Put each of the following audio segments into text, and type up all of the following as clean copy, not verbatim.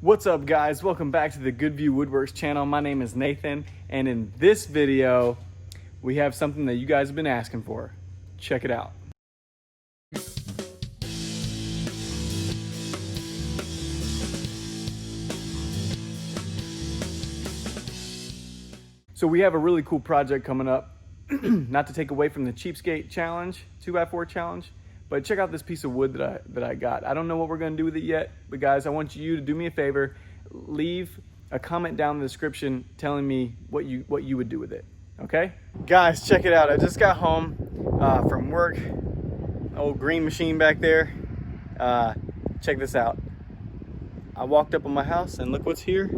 What's up guys, welcome back to the GoodView Woodworks channel. My name is Nathan, and in this video we have something that you guys have been asking for. Check it out. So we have a really cool project coming up. Not to take away from the Cheapskate challenge, 2x4 challenge, but check out this piece of wood that I got. I don't know what we're gonna do with it yet, but guys, I want you to do me a favor. Leave a comment down in the description telling me what you would do with it, okay? Guys, check it out. I just got home from work. Old green machine back there. Check this out. I walked up on my house and look what's here.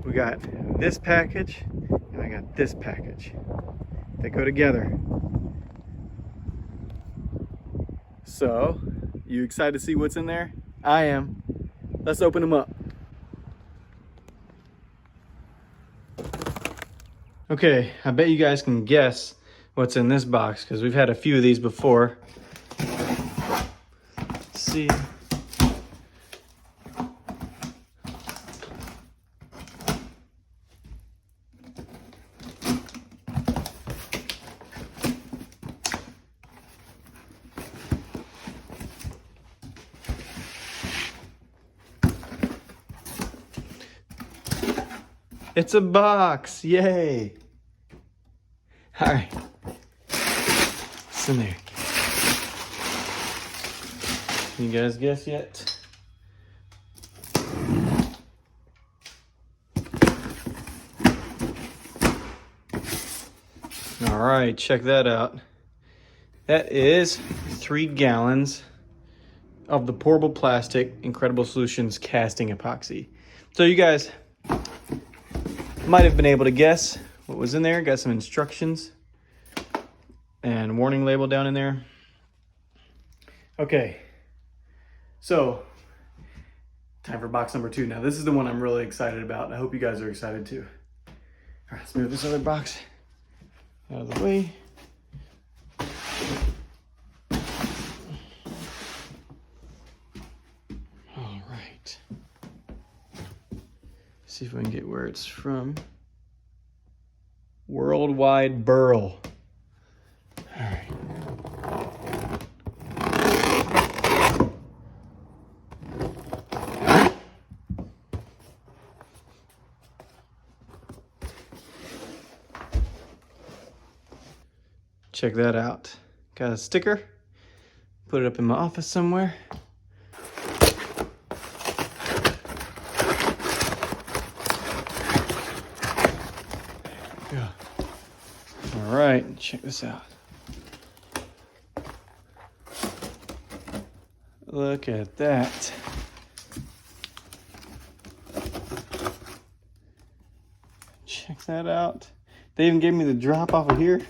We got this package and I got this package. They go together. So, you excited to see what's in there? I am. Let's open them up. Okay, I bet you guys can guess what's in this box because we've had a few of these before. Let's see. It's a box, yay. All right, what's in there? Can you guys guess yet? All right, check that out. That is 3 gallons of the pourable plastic Incredible Solutions casting epoxy. So you guys might have been able to guess what was in there. Got some instructions and warning label down in there. Okay, so time for box number 2. Now this is the one I'm really excited about. I hope you guys are excited too. All right, let's move this other box out of the way. All right. See if we can get where it's from. Worldwide Burl. All right. Check that out. Got a sticker. Put it up in my office somewhere. Yeah. All right, check this out. Look at that. Check that out. They even gave me the drop off of here.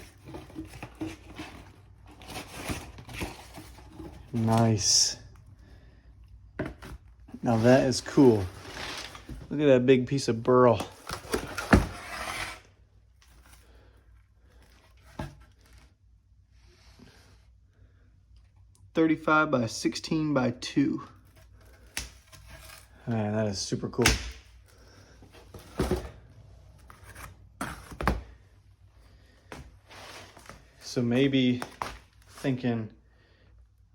Nice. Now that is cool. Look at that big piece of burl. .35 by 16 by 2. Man, that is super cool. So maybe thinking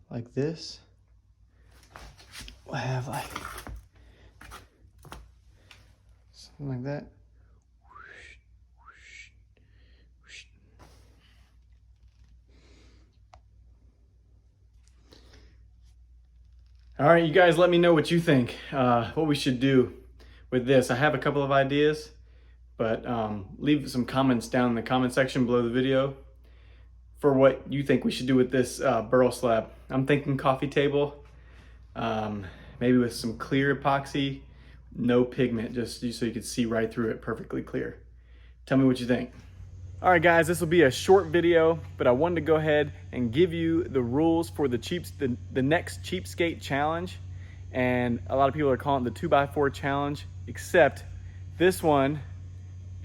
like this, we'll have like something like that. All right, you guys let me know what you think, what we should do with this. I have a couple of ideas, but leave some comments down in the comment section below the video for what you think we should do with this burl slab. I'm thinking coffee table, maybe with some clear epoxy, no pigment, just so you can see right through it perfectly clear. Tell me what you think. All right guys, this will be a short video, but I wanted to go ahead and give you the rules for the next Cheapskate challenge. And a lot of people are calling it the 2x4 challenge, except this one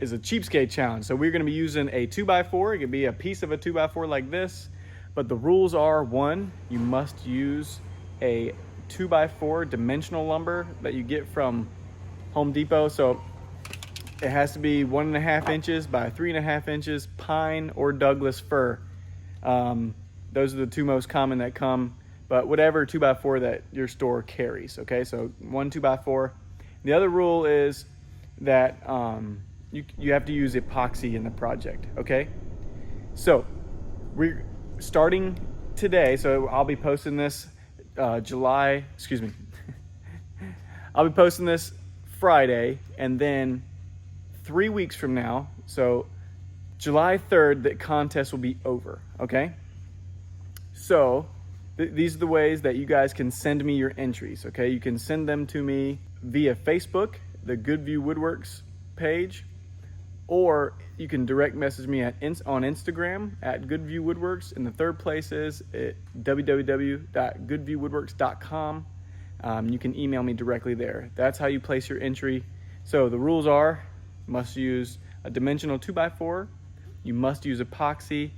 is a Cheapskate challenge. So we're gonna be using a 2x4. It could be a piece of a 2x4 like this, but the rules are: 1, you must use a 2x4 dimensional lumber that you get from Home Depot. So it has to be 1.5 inches by 3.5 inches, pine or Douglas fir. Those are the two most common that come, but whatever 2x4 that your store carries, okay? So 1 2x4. The other rule is that you have to use epoxy in the project, okay? So we're starting today, so I'll be posting this I'll be posting this Friday, and then 3 weeks from now, so July 3rd, the contest will be over, okay? So these are the ways that you guys can send me your entries, okay? You can send them to me via Facebook, the GoodView Woodworks page, or you can direct message me on Instagram at GoodView Woodworks, and the third place is at www.goodviewwoodworks.com. You can email me directly there. That's how you place your entry. So the rules are, you must use a dimensional 2x4, you must use epoxy,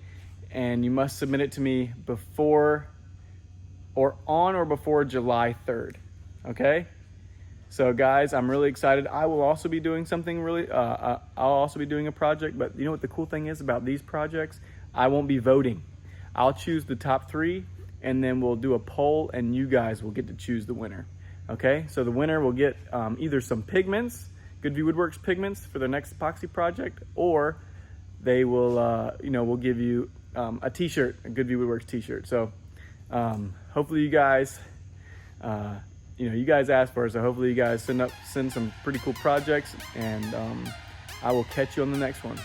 and you must submit it to me before or on or before July 3rd, okay? So guys, I'm really excited. I will also be doing something really, I'll also be doing a project, but you know what the cool thing is about these projects? I won't be voting. I'll choose the top 3, and then we'll do a poll, and you guys will get to choose the winner, okay? So the winner will get either some pigments, GoodView Woodworks pigments for their next epoxy project, or they will, we'll give you a t-shirt, a GoodView Woodworks t-shirt. So hopefully you guys, you guys asked for it, so hopefully you guys send some pretty cool projects, and I will catch you on the next one.